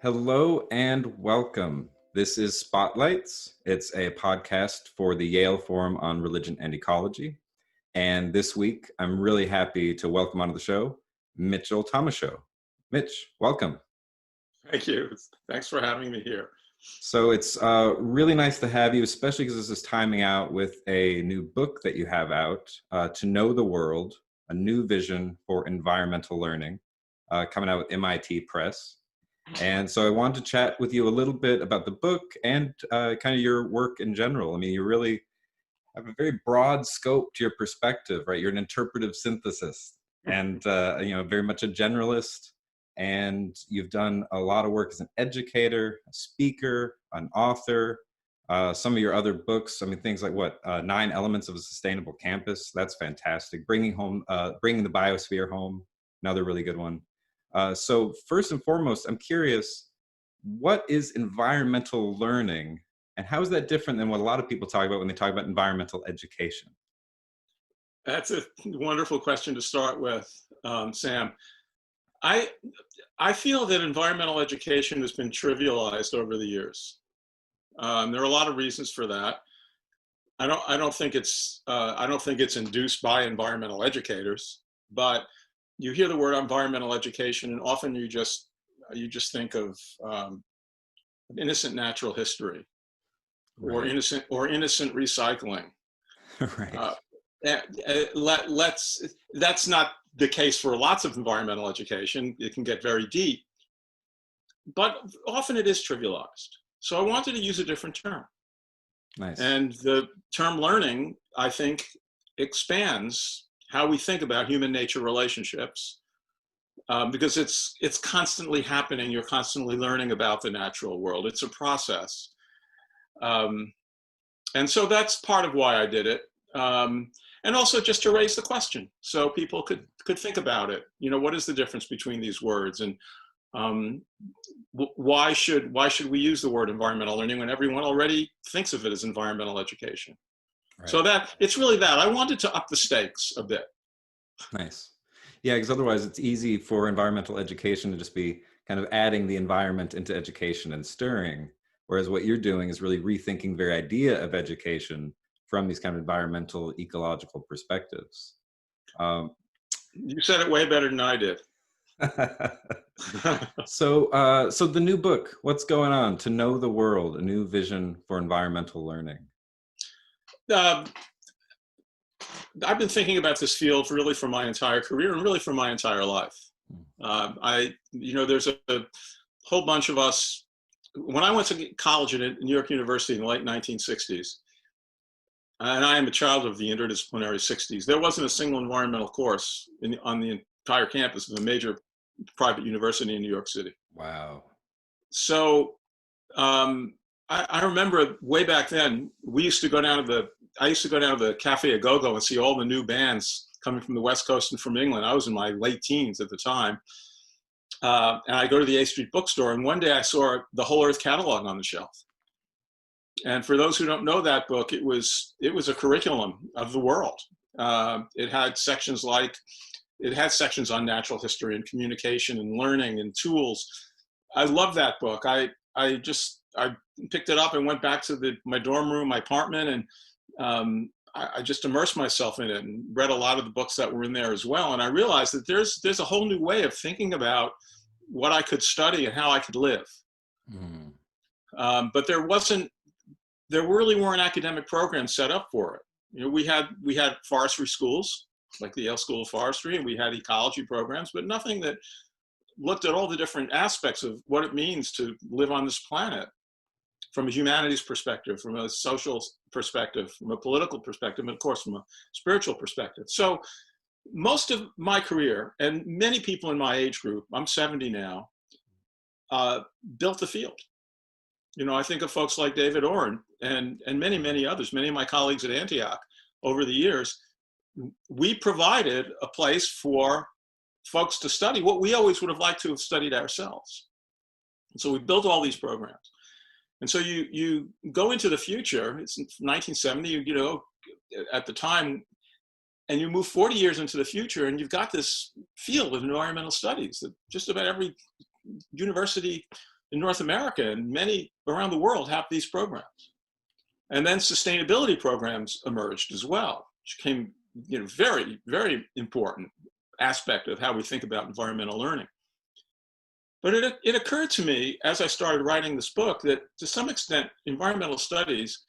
Hello and welcome. This is Spotlights. It's a podcast for the Yale Forum on Religion and Ecology. And this week, I'm really happy to welcome onto the show, Mitchell Thomashow. Mitch, welcome. Thank you. Thanks for having me here. So it's really nice to have you, especially because this is timing out with a new book that you have out, To Know the World, a new vision for environmental learning, coming out with MIT Press. And so I wanted to chat with you a little bit about the book and kind of your work in general. I mean, you really have a very broad scope to your perspective, right? You're an interpretive synthesist and, very much a generalist. And you've done a lot of work as an educator, a speaker, an author. Some of your other books, I mean, things like 9 Elements of a Sustainable Campus. That's fantastic. Bringing the biosphere home, another really good one. So first and foremost, I'm curious, what is environmental learning and how is that different than what a lot of people talk about when they talk about environmental education? That's a wonderful question to start with, Sam. I feel that environmental education has been trivialized over the years. There are a lot of reasons for that. I don't think it's induced by environmental educators, but you hear the word environmental education, and often you just think of innocent natural history, right, or innocent recycling. Right. That's not the case for lots of environmental education. It can get very deep, but often it is trivialized. So I wanted to use a different term. Nice. And the term learning, I think, expands how we think about human-nature relationships, because it's constantly happening. You're constantly learning about the natural world. It's a process. And so that's part of why I did it. And also just to raise the question so people could think about it. You know, what is the difference between these words? And why should we use the word environmental learning when everyone already thinks of it as environmental education? Right. So that it's really that. I wanted to up the stakes a bit. Nice. Yeah, because otherwise it's easy for environmental education to just be kind of adding the environment into education and stirring. Whereas what you're doing is really rethinking the very idea of education from these kind of environmental, ecological perspectives. You said it way better than I did. So the new book, what's going on? To Know the World, a new vision for environmental learning. I've been thinking about this field really for my entire career and really for my entire life. There's a whole bunch of us. When I went to college at New York University in the late 1960s, and I am a child of the interdisciplinary 60s, there wasn't a single environmental course on the entire campus of a major private university in New York City. Wow. So I remember way back then, I used to go down to the Cafe A Go-Go and see all the new bands coming from the West Coast and from England. I was in my late teens at the time. And I go to the A Street bookstore, and one day I saw the Whole Earth catalog on the shelf. And for those who don't know that book, it was a curriculum of the world. It had sections on natural history and communication and learning and tools. I love that book. I picked it up and went back to my dorm room, my apartment, and I just immersed myself in it and read a lot of the books that were in there as well. And I realized that there's a whole new way of thinking about what I could study and how I could live. But there really weren't academic programs set up for it. You know, we had forestry schools like the Yale School of Forestry, and we had ecology programs, but nothing that looked at all the different aspects of what it means to live on this planet from a humanities perspective, from a social perspective, from a political perspective, and of course from a spiritual perspective. So most of my career, and many people in my age group, I'm 70 now, built the field. You know, I think of folks like David Orrin and many, many others, many of my colleagues at Antioch over the years. We provided a place for folks to study what we always would have liked to have studied ourselves. And so we built all these programs. And so you go into the future, it's 1970, you know, at the time, and you move 40 years into the future, and you've got this field of environmental studies that just about every university in North America and many around the world have these programs. And then sustainability programs emerged as well, which became, very, very important aspect of how we think about environmental learning. But it occurred to me as I started writing this book that to some extent, environmental studies,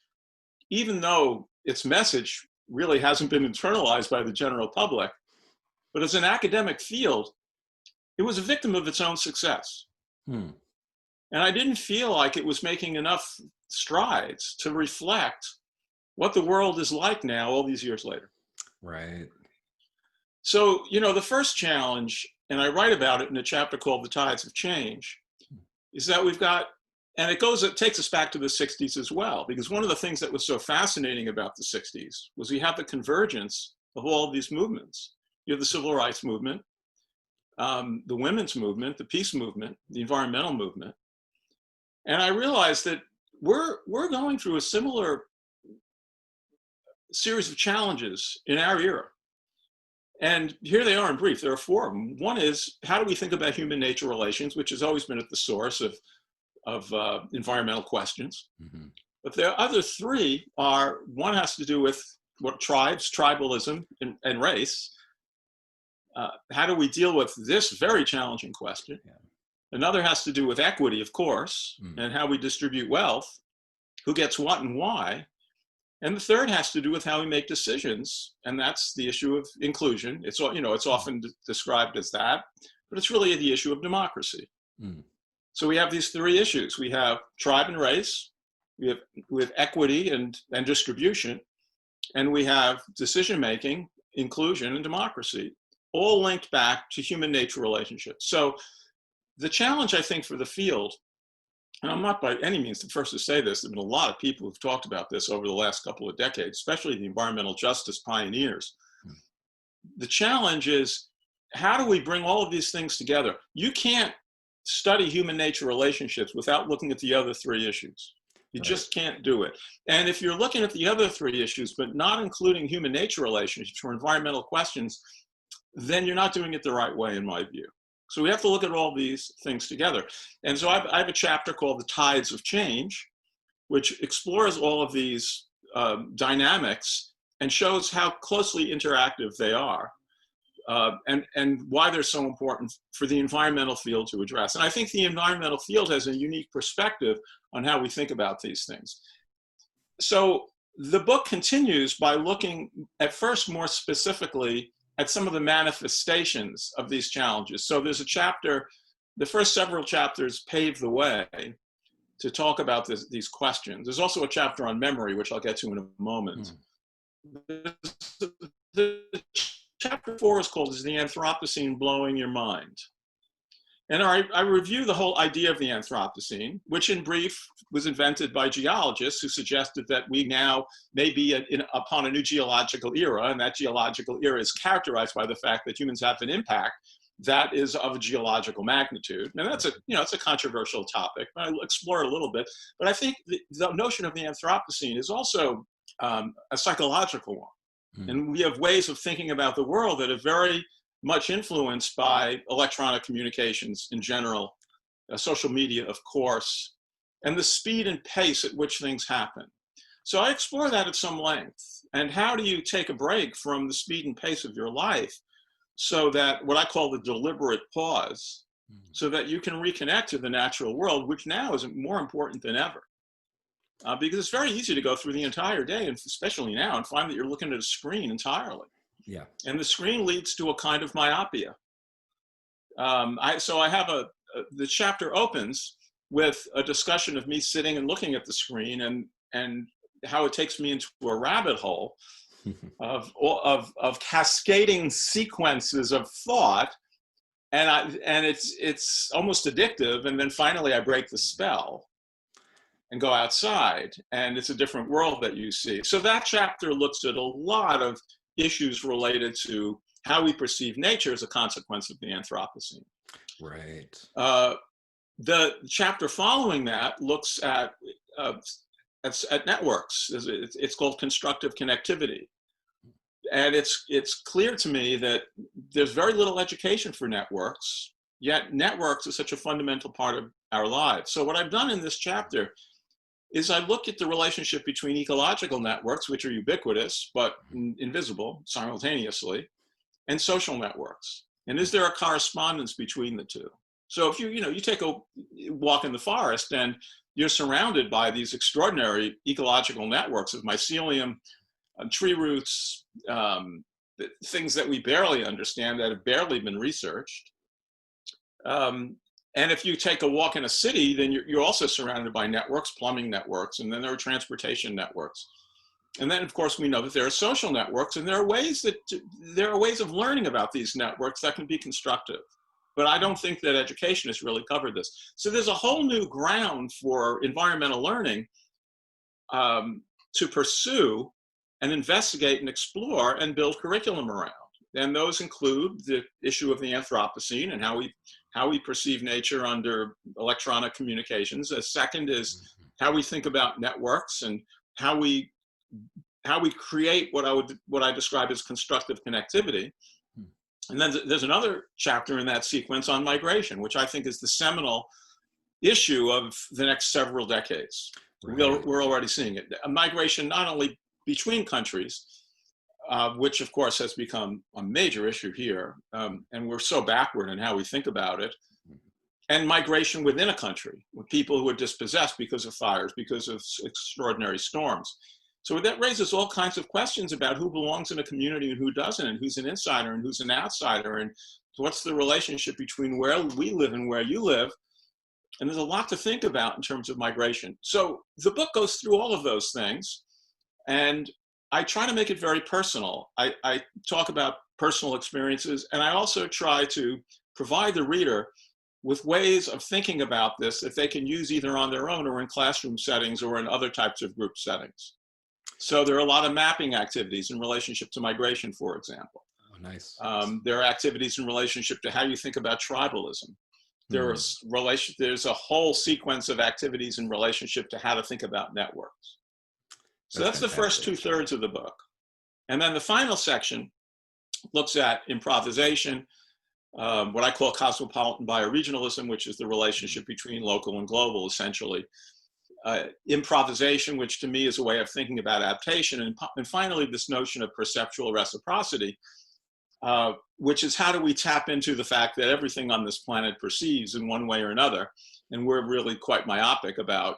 even though its message really hasn't been internalized by the general public, but as an academic field, it was a victim of its own success. And I didn't feel like it was making enough strides to reflect what the world is like now, all these years later. Right. So, the first challenge, and I write about it in a chapter called The Tides of Change, is that we've got, and it takes us back to the 60s as well, because one of the things that was so fascinating about the 60s was we have the convergence of all of these movements. You have the civil rights movement, the women's movement, the peace movement, the environmental movement. And I realized that we're going through a similar series of challenges in our era. And here they are in brief. There are four of them. One is, how do we think about human-nature relations, which has always been at the source of environmental questions. But the other three are, one has to do with what tribalism, and race. How do we deal with this very challenging question? Another has to do with equity, of course, and how we distribute wealth, who gets what and why. And the third has to do with how we make decisions, and that's the issue of inclusion. It's often described as that, but it's really the issue of democracy. So we have these three issues. We have tribe and race, we have equity and distribution, and we have decision-making, inclusion, and democracy, all linked back to human-nature relationships. So the challenge, I think, for the field, and I'm not by any means the first to say this, there have been a lot of people who've talked about this over the last couple of decades, especially the environmental justice pioneers. The challenge is, how do we bring all of these things together? You can't study human nature relationships without looking at the other three issues. You just can't do it. And if you're looking at the other three issues, but not including human nature relationships or environmental questions, then you're not doing it the right way, in my view. So we have to look at all these things together. And so I have a chapter called The Tides of Change, which explores all of these dynamics and shows how closely interactive they are, and why they're so important for the environmental field to address. And I think the environmental field has a unique perspective on how we think about these things. So the book continues by looking at first more specifically at some of the manifestations of these challenges. So there's a chapter, the first several chapters pave the way to talk about these questions. There's also a chapter on memory, which I'll get to in a moment. The chapter 4 is called, Is the Anthropocene Blowing Your Mind? And I review the whole idea of the Anthropocene, which in brief was invented by geologists who suggested that we now may be upon a new geological era, and that geological era is characterized by the fact that humans have an impact that is of a geological magnitude. Now that's it's a controversial topic, but I'll explore it a little bit. But I think the notion of the Anthropocene is also a psychological one. And we have ways of thinking about the world that are very much influenced by electronic communications in general, social media, of course, and the speed and pace at which things happen. So I explore that at some length. And how do you take a break from the speed and pace of your life so that what I call the deliberate pause, so that you can reconnect to the natural world, which now is more important than ever. Because it's very easy to go through the entire day, and especially now, and find that you're looking at a screen entirely. Yeah. And the screen leads to a kind of myopia. So I have the chapter opens with a discussion of me sitting and looking at the screen and how it takes me into a rabbit hole of cascading sequences of thought. And it's almost addictive. And then finally I break the spell and go outside, and it's a different world that you see. So that chapter looks at a lot of issues related to how we perceive nature as a consequence of the Anthropocene. Right. The chapter following that looks at networks. It's called constructive connectivity. And it's clear to me that there's very little education for networks, yet networks are such a fundamental part of our lives. So what I've done in this chapter is I looked at the relationship between ecological networks, which are ubiquitous but invisible simultaneously, and social networks. And is there a correspondence between the two? So if you take a walk in the forest and you're surrounded by these extraordinary ecological networks of mycelium, tree roots, things that we barely understand, that have barely been researched. And if you take a walk in a city, then you're also surrounded by networks, plumbing networks, and then there are transportation networks. And then, of course, we know that there are social networks, and there are ways of learning about these networks that can be constructive. But I don't think that education has really covered this. So there's a whole new ground for environmental learning to pursue and investigate and explore and build curriculum around. And those include the issue of the Anthropocene and how we perceive nature under electronic communications. A second is how we think about networks and how we create what I describe as constructive connectivity. And then there's another chapter in that sequence on migration, which I think is the seminal issue of the next several decades. Right. We're already seeing it. A migration not only between countries, which of course has become a major issue here, and we're so backward in how we think about it, and migration within a country, with people who are dispossessed because of fires, because of extraordinary storms. So that raises all kinds of questions about who belongs in a community and who doesn't, and who's an insider and who's an outsider, and what's the relationship between where we live and where you live. And there's a lot to think about in terms of migration. So the book goes through all of those things, and I try to make it very personal. I talk about personal experiences, and I also try to provide the reader with ways of thinking about this that they can use either on their own or in classroom settings or in other types of group settings. So there are a lot of mapping activities in relationship to migration, for example. Oh, nice. There are activities in relationship to how you think about tribalism. There's a whole sequence of activities in relationship to how to think about networks. So that's the first 2/3 of the book. And then the final section looks at improvisation, what I call cosmopolitan bioregionalism, which is the relationship between local and global, essentially. Improvisation, which to me is a way of thinking about adaptation. And finally, this notion of perceptual reciprocity, which is how do we tap into the fact that everything on this planet perceives in one way or another. And we're really quite myopic about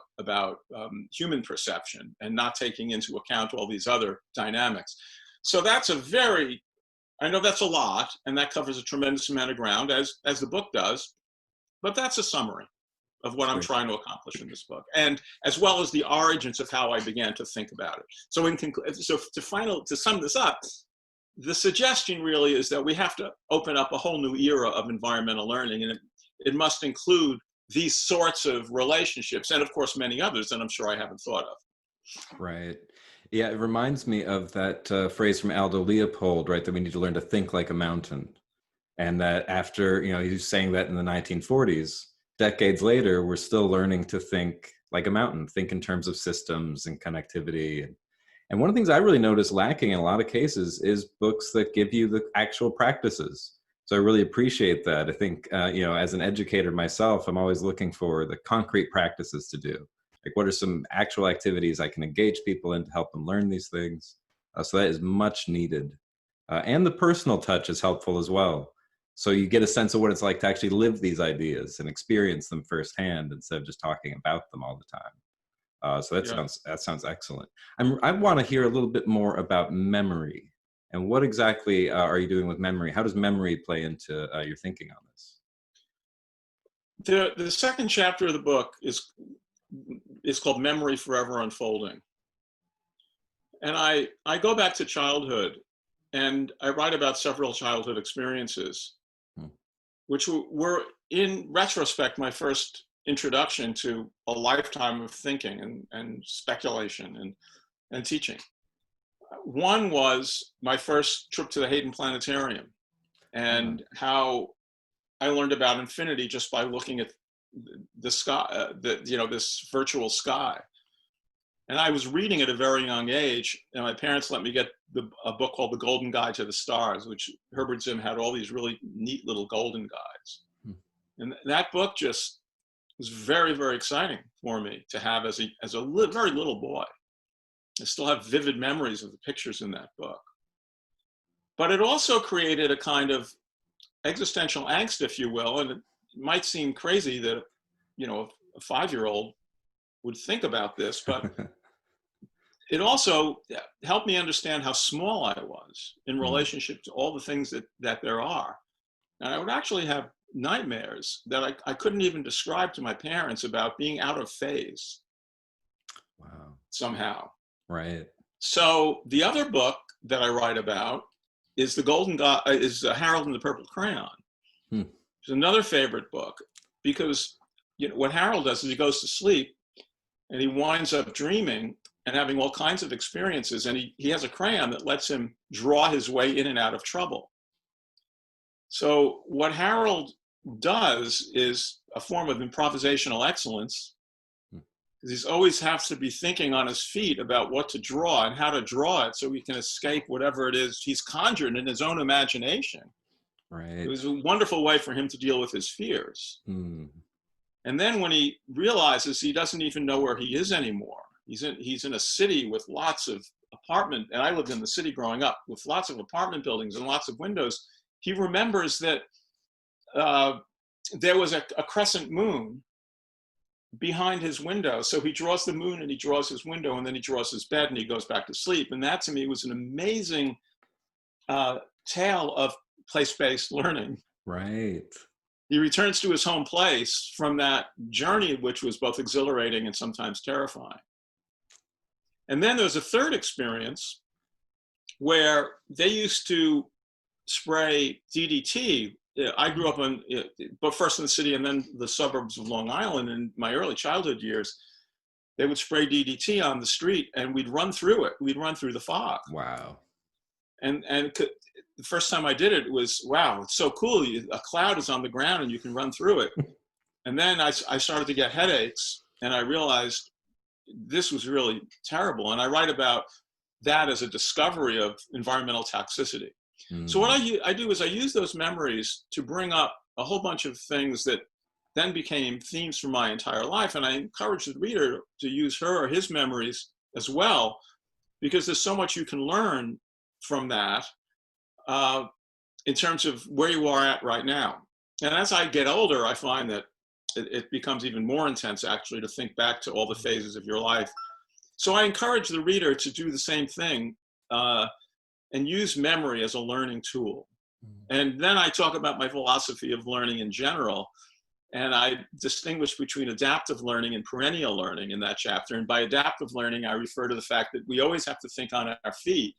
human perception and not taking into account all these other dynamics. So that's I know that's a lot, and that covers a tremendous amount of ground, as the book does, but that's a summary of what I'm trying to accomplish in this book, and as well as the origins of how I began to think about it. So to sum this up, the suggestion really is that we have to open up a whole new era of environmental learning, and it must include these sorts of relationships, and of course many others that I'm sure I haven't thought of. Right. Yeah, it reminds me of that phrase from Aldo Leopold, right, that we need to learn to think like a mountain. And that after, he was saying that in the 1940s, decades later, we're still learning to think like a mountain, think in terms of systems and connectivity. And one of the things I really notice lacking in a lot of cases is books that give you the actual practices. So I really appreciate that. I think, as an educator myself, I'm always looking for the concrete practices to do. Like, what are some actual activities I can engage people in to help them learn these things? So that is much needed. And the personal touch is helpful as well. So you get a sense of what it's like to actually live these ideas and experience them firsthand instead of just talking about them all the time. So that sounds excellent. I want to hear a little bit more about memory. And what exactly are you doing with memory? How does memory play into your thinking on this? The second chapter of the book is called Memory Forever Unfolding. And I go back to childhood, and I write about several childhood experiences, which were, in retrospect, my first introduction to a lifetime of thinking and speculation and teaching. One was my first trip to the Hayden Planetarium, and how I learned about infinity just by looking at the sky, this virtual sky. And I was reading at a very young age, and my parents let me get a book called The Golden Guide to the Stars, which Herbert Zim had all these really neat little golden guides. And that book just was very, very exciting for me to have as a very little boy. I still have vivid memories of the pictures in that book. But it also created a kind of existential angst, if you will, and it might seem crazy that, a 5-year-old would think about this, but it also helped me understand how small I was in relationship to all the things that there are. And I would actually have nightmares that I couldn't even describe to my parents about being out of phase. Wow. Somehow. Right. So the other book that I write about is Harold and the Purple Crayon. It's another favorite book because what Harold does is he goes to sleep and he winds up dreaming and having all kinds of experiences, and he has a crayon that lets him draw his way in and out of trouble. So what Harold does is a form of improvisational excellence, because he always has to be thinking on his feet about what to draw and how to draw it so he can escape whatever it is he's conjured in his own imagination. Right. It was a wonderful way for him to deal with his fears. And then when he realizes he doesn't even know where he is anymore, he's in a city with lots of and I lived in the city growing up, with lots of apartment buildings and lots of windows. He remembers that there was a crescent moon behind his window. So he draws the moon and he draws his window and then he draws his bed and he goes back to sleep. And that to me was an amazing tale of place-based learning. Right. He returns to his home place from that journey, which was both exhilarating and sometimes terrifying. And then there's a third experience where they used to spray DDT. I grew up but first in the city and then the suburbs of Long Island. In my early childhood years, they would spray DDT on the street and we'd run through it. We'd run through the fog. Wow. And the first time I did it was, wow, it's so cool. A cloud is on the ground and you can run through it. And then I started to get headaches and I realized this was really terrible. And I write about that as a discovery of environmental toxicity. So what I do is I use those memories to bring up a whole bunch of things that then became themes for my entire life. And I encourage the reader to use her or his memories as well, because there's so much you can learn from that in terms of where you are at right now. And as I get older, I find that it becomes even more intense, actually, to think back to all the phases of your life. So I encourage the reader to do the same thing and use memory as a learning tool. And then I talk about my philosophy of learning in general. And I distinguish between adaptive learning and perennial learning in that chapter. And by adaptive learning, I refer to the fact that we always have to think on our feet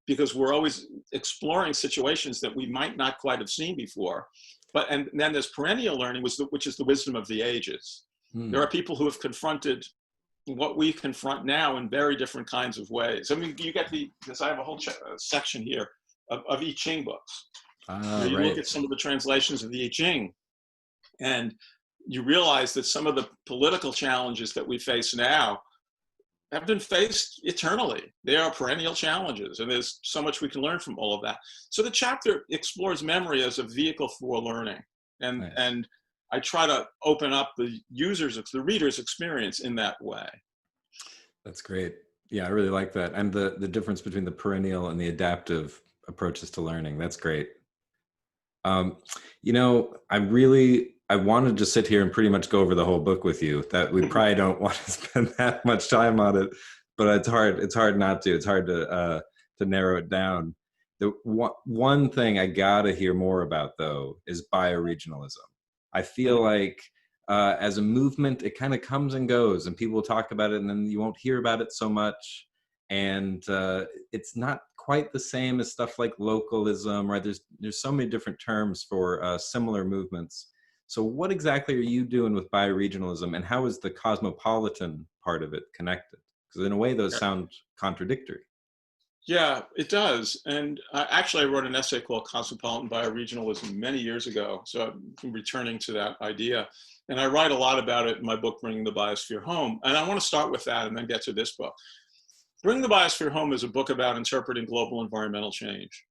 because we're always exploring situations that we might not quite have seen before. And then there's perennial learning, which is the wisdom of the ages. There are people who have confronted what we confront now in very different kinds of ways. I mean, you get because I have a whole section here of I Ching books. You look at some of the translations of the I Ching, and you realize that some of the political challenges that we face now have been faced eternally. They are perennial challenges, and there's so much we can learn from all of that. So the chapter explores memory as a vehicle for learning, and I try to open up the reader's experience in that way. That's great. Yeah, I really like that. And the difference between the perennial and the adaptive approaches to learning. That's great. I wanted to sit here and pretty much go over the whole book with you. That we probably don't want to spend that much time on it, but it's hard. It's hard not to. It's hard to narrow it down. The one thing I gotta hear more about though is bioregionalism. I feel like as a movement, it kind of comes and goes, and people talk about it, and then you won't hear about it so much. And it's not quite the same as stuff like localism, right? There's so many different terms for similar movements. So what exactly are you doing with bioregionalism, and how is the cosmopolitan part of it connected? Because in a way, those sound contradictory. Yeah, it does. And actually, I wrote an essay called Cosmopolitan Bioregionalism many years ago. So I'm returning to that idea. And I write a lot about it in my book, Bringing the Biosphere Home. And I want to start with that and then get to this book. Bringing the Biosphere Home is a book about interpreting global environmental change.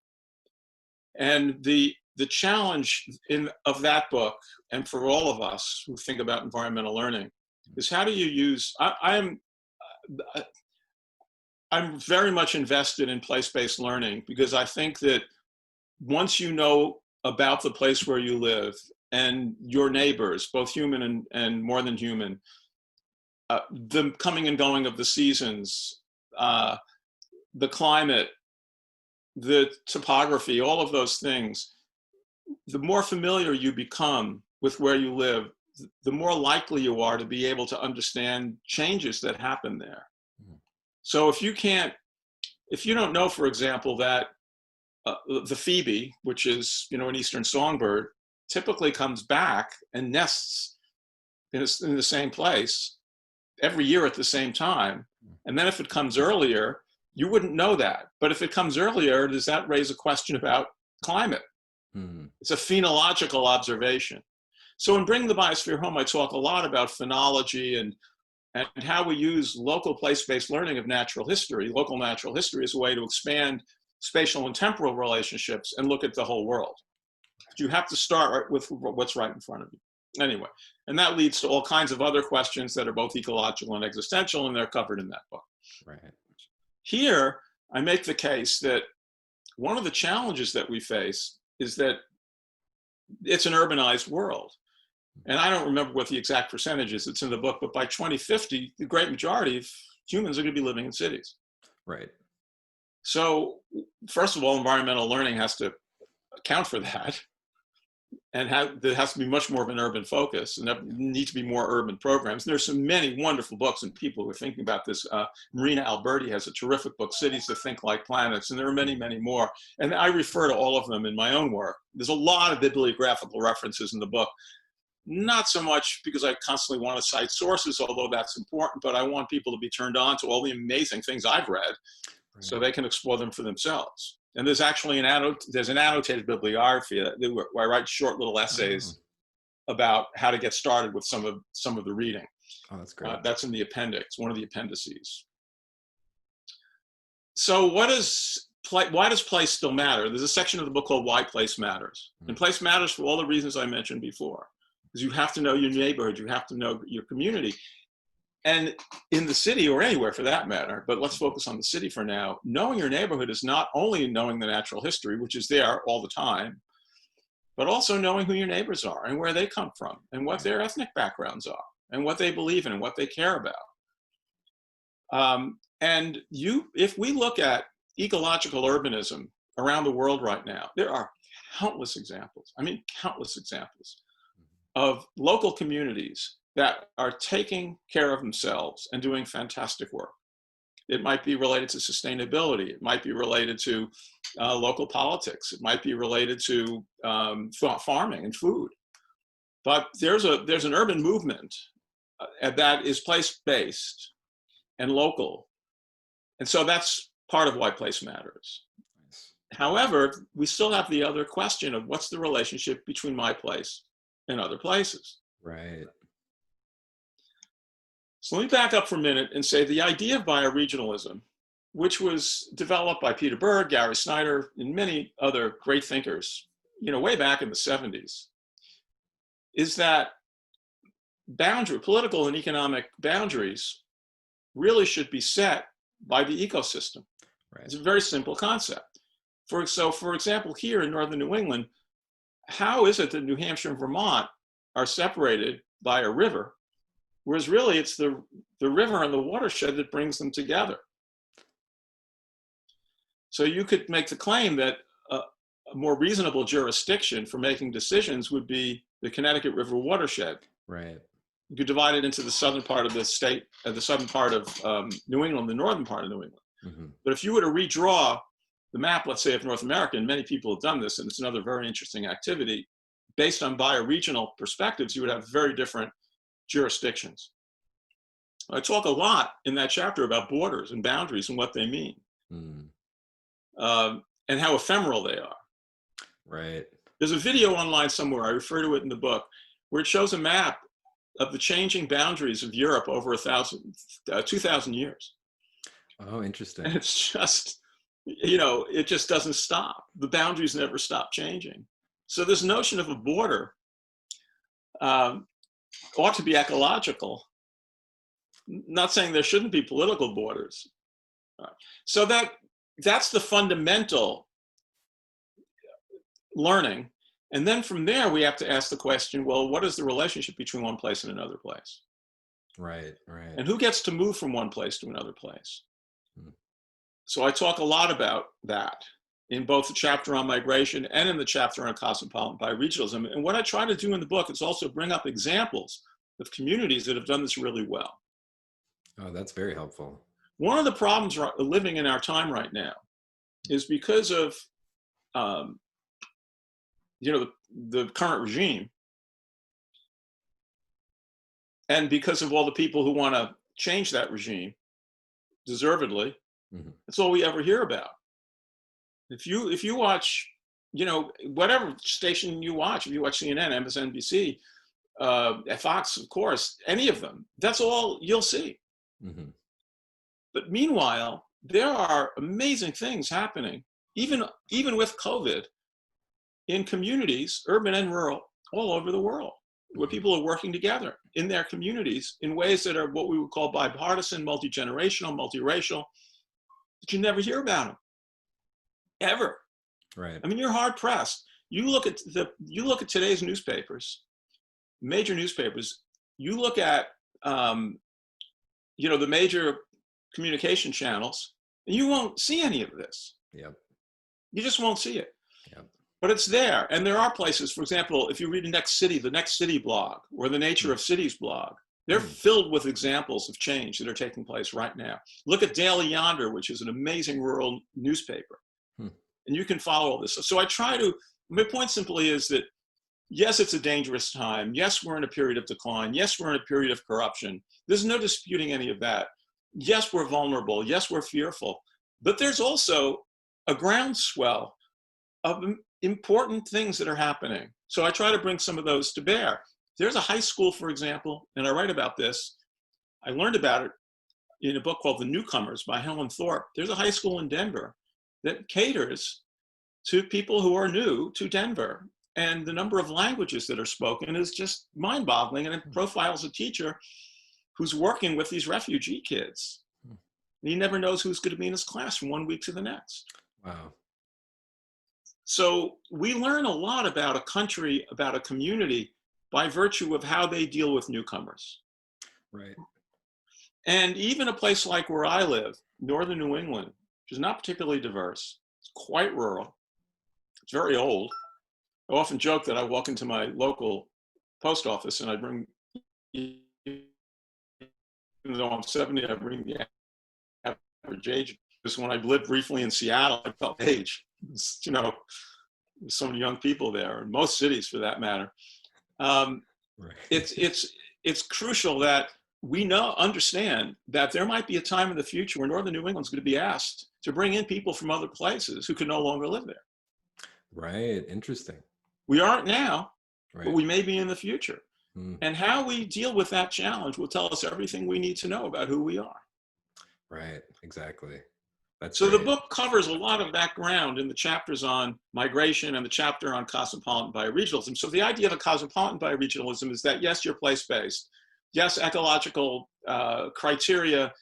And the the challenge of that book, and for all of us who think about environmental learning, is how do you use, I'm very much invested in place-based learning, because I think that once you know about the place where you live and your neighbors, both human and more than human, the coming and going of the seasons, the climate, the topography, all of those things, the more familiar you become with where you live, the more likely you are to be able to understand changes that happen there. So if you don't know, for example, that the phoebe, which is, you know, an eastern songbird, typically comes back and nests in the same place every year at the same time, and then if it comes earlier, you wouldn't know that. But if it comes earlier, does that raise a question about climate? It's a phenological observation. So in Bringing the Biosphere Home, I talk a lot about phenology and how we use local place-based learning of natural history, local natural history, as a way to expand spatial and temporal relationships and look at the whole world. But you have to start with what's right in front of you. Anyway, and that leads to all kinds of other questions that are both ecological and existential, and they're covered in that book. Right. Here, I make the case that one of the challenges that we face is that it's an urbanized world. And I don't remember what the exact percentage is, it's in the book, but by 2050, the great majority of humans are going to be living in cities. Right. So first of all, environmental learning has to account for that. And there has to be much more of an urban focus, and there need to be more urban programs. There's so many wonderful books and people who are thinking about this. Marina Alberti has a terrific book, Cities That Think Like Planets, and there are many, many more. And I refer to all of them in my own work. There's a lot of bibliographical references in the book. Not so much because I constantly want to cite sources, although that's important, but I want people to be turned on to all the amazing things I've read, so they can explore them for themselves. And there's actually an annotated bibliography where I write short little essays about how to get started with some of the reading. Oh, that's great. That's in the appendix, one of the appendices. So why does place still matter? There's a section of the book called Why Place Matters. And place matters for all the reasons I mentioned before. Because you have to know your neighborhood, you have to know your community. And in the city, or anywhere for that matter, but let's focus on the city for now, knowing your neighborhood is not only knowing the natural history, which is there all the time, but also knowing who your neighbors are and where they come from and what their ethnic backgrounds are and what they believe in and what they care about. And if we look at ecological urbanism around the world right now, there are countless examples, countless examples of local communities that are taking care of themselves and doing fantastic work. It might be related to sustainability. It might be related to local politics. It might be related to farming and food. But there's an urban movement that is place-based and local. And so that's part of why place matters. However, we still have the other question of what's the relationship between my place and other places. Right. So let me back up for a minute and say the idea of bioregionalism, which was developed by Peter Berg, Gary Snyder, and many other great thinkers, way back in the 70s, is that political and economic boundaries really should be set by the ecosystem. Right. It's a very simple concept. For example, here in northern New England, how is it that New Hampshire and Vermont are separated by a river, whereas really it's the river and the watershed that brings them together? So you could make the claim that a more reasonable jurisdiction for making decisions would be the Connecticut River watershed. Right. You could divide it into the southern part of the state, the southern part of New England, the northern part of New England. Mm-hmm. But if you were to redraw the map, let's say, of North America, and many people have done this, and it's another very interesting activity, based on bioregional perspectives, you would have very different jurisdictions. I talk a lot in that chapter about borders and boundaries and what they mean, and how ephemeral they are. Right. There's a video online somewhere, I refer to it in the book, where it shows a map of the changing boundaries of Europe over 2,000 years. Oh, interesting. And it's just, it just doesn't stop. The boundaries never stop changing. So this notion of a border um, ought to be ecological. Not saying there shouldn't be political borders. So that's the fundamental learning. And then from there, we have to ask the question, well, what is the relationship between one place and another place? Right, right. And who gets to move from one place to another place? Hmm. So I talk a lot about that in both the chapter on migration and in the chapter on cosmopolitan bioregionalism. And what I try to do in the book is also bring up examples of communities that have done this really well. Oh, that's very helpful. One of the problems living in our time right now is because of the current regime, and because of all the people who want to change that regime, deservedly, that's all we ever hear about. If you watch, whatever station you watch, if you watch CNN, MSNBC, Fox, of course, any of them, that's all you'll see. Mm-hmm. But meanwhile, there are amazing things happening, even with COVID, in communities, urban and rural, all over the world, where people are working together in their communities in ways that are what we would call bipartisan, multi-generational, multiracial, but you never hear about them, ever. Right. I mean, you're hard pressed. You look at today's newspapers, major newspapers. You look at the major communication channels, and you won't see any of this. Yep. You just won't see it. Yep. But it's there. And there are places, for example, if you read the Next City blog, or the Nature of Cities blog, they're filled with examples of change that are taking place right now. Look at Daily Yonder, which is an amazing rural newspaper. And you can follow all this. So my point simply is that, yes, it's a dangerous time. Yes, we're in a period of decline. Yes, we're in a period of corruption. There's no disputing any of that. Yes, we're vulnerable. Yes, we're fearful. But there's also a groundswell of important things that are happening. So I try to bring some of those to bear. There's a high school, for example, and I write about this. I learned about it in a book called The Newcomers by Helen Thorpe. There's a high school in Denver that caters to people who are new to Denver. And the number of languages that are spoken is just mind-boggling. And it profiles a teacher who's working with these refugee kids. And he never knows who's going to be in his class from one week to the next. Wow. So we learn a lot about a country, about a community, by virtue of how they deal with newcomers. Right. And even a place like where I live, northern New England, which is not particularly diverse, it's quite rural, it's very old. I often joke that I walk into my local post office and I bring, even though I'm 70, I bring the average age. Because when I lived briefly in Seattle, I felt age. There's so many young people there, and most cities for that matter. Right. It's crucial that we understand that there might be a time in the future where northern New England's going to be asked to bring in people from other places who can no longer live there. Right. Interesting. We aren't now, right. But we may be in the future. And how we deal with that challenge will tell us everything we need to know about who we are. Right. Exactly. So the book covers a lot of that ground in the chapters on migration and the chapter on cosmopolitan bioregionalism. So the idea of a cosmopolitan bioregionalism is that, yes, you're place-based. Yes, ecological criteria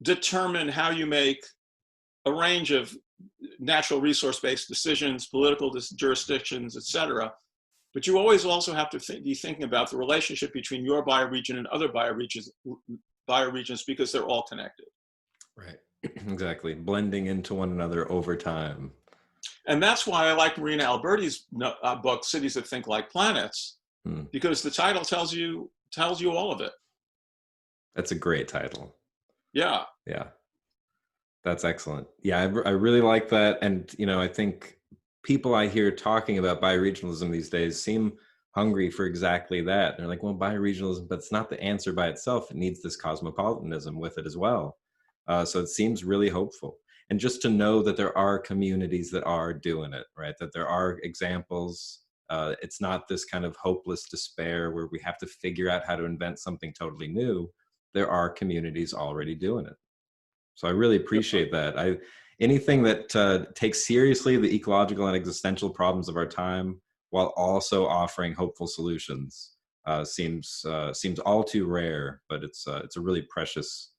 determine how you make a range of natural resource-based decisions, political jurisdictions, et cetera. But you always also have to be thinking about the relationship between your bioregion and other bioregions because they're all connected. Right. Exactly. Blending into one another over time. And that's why I like Marina Alberti's book, Cities That Think Like Planets, because the title tells you all of it. That's a great title. Yeah. Yeah. That's excellent. Yeah, I really like that. And, I think people I hear talking about bioregionalism these days seem hungry for exactly that. They're like, well, bioregionalism, but it's not the answer by itself. It needs this cosmopolitanism with it as well. So it seems really hopeful. And just to know that there are communities that are doing it, right? That there are examples. It's not this kind of hopeless despair where we have to figure out how to invent something totally new. There are communities already doing it. So I really appreciate that. Anything that takes seriously the ecological and existential problems of our time while also offering hopeful solutions seems all too rare. But it's a really precious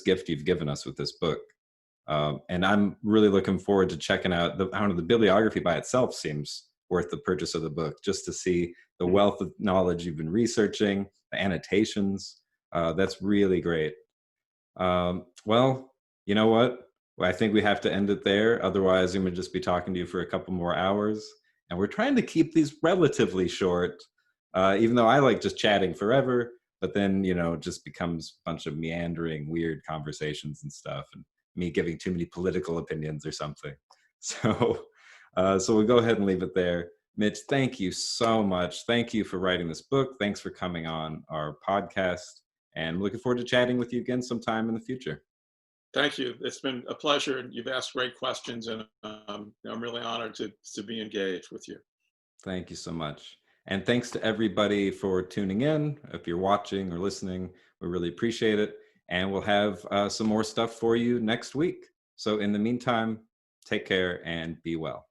gift you've given us with this book. And I'm really looking forward to checking out I don't know, the bibliography by itself seems worth the purchase of the book, just to see the wealth of knowledge you've been researching, the annotations. That's really great. Well, you know what? Well, I think we have to end it there. Otherwise, I'm going to just be talking to you for a couple more hours. And we're trying to keep these relatively short, even though I like just chatting forever. But then, it just becomes a bunch of meandering, weird conversations and stuff, and me giving too many political opinions or something. So, so we'll go ahead and leave it there. Mitch, thank you so much. Thank you for writing this book. Thanks for coming on our podcast. And I'm looking forward to chatting with you again sometime in the future. Thank you. It's been a pleasure. You've asked great questions, and I'm really honored to be engaged with you. Thank you so much. And thanks to everybody for tuning in. If you're watching or listening, we really appreciate it. And we'll have some more stuff for you next week. So in the meantime, take care and be well.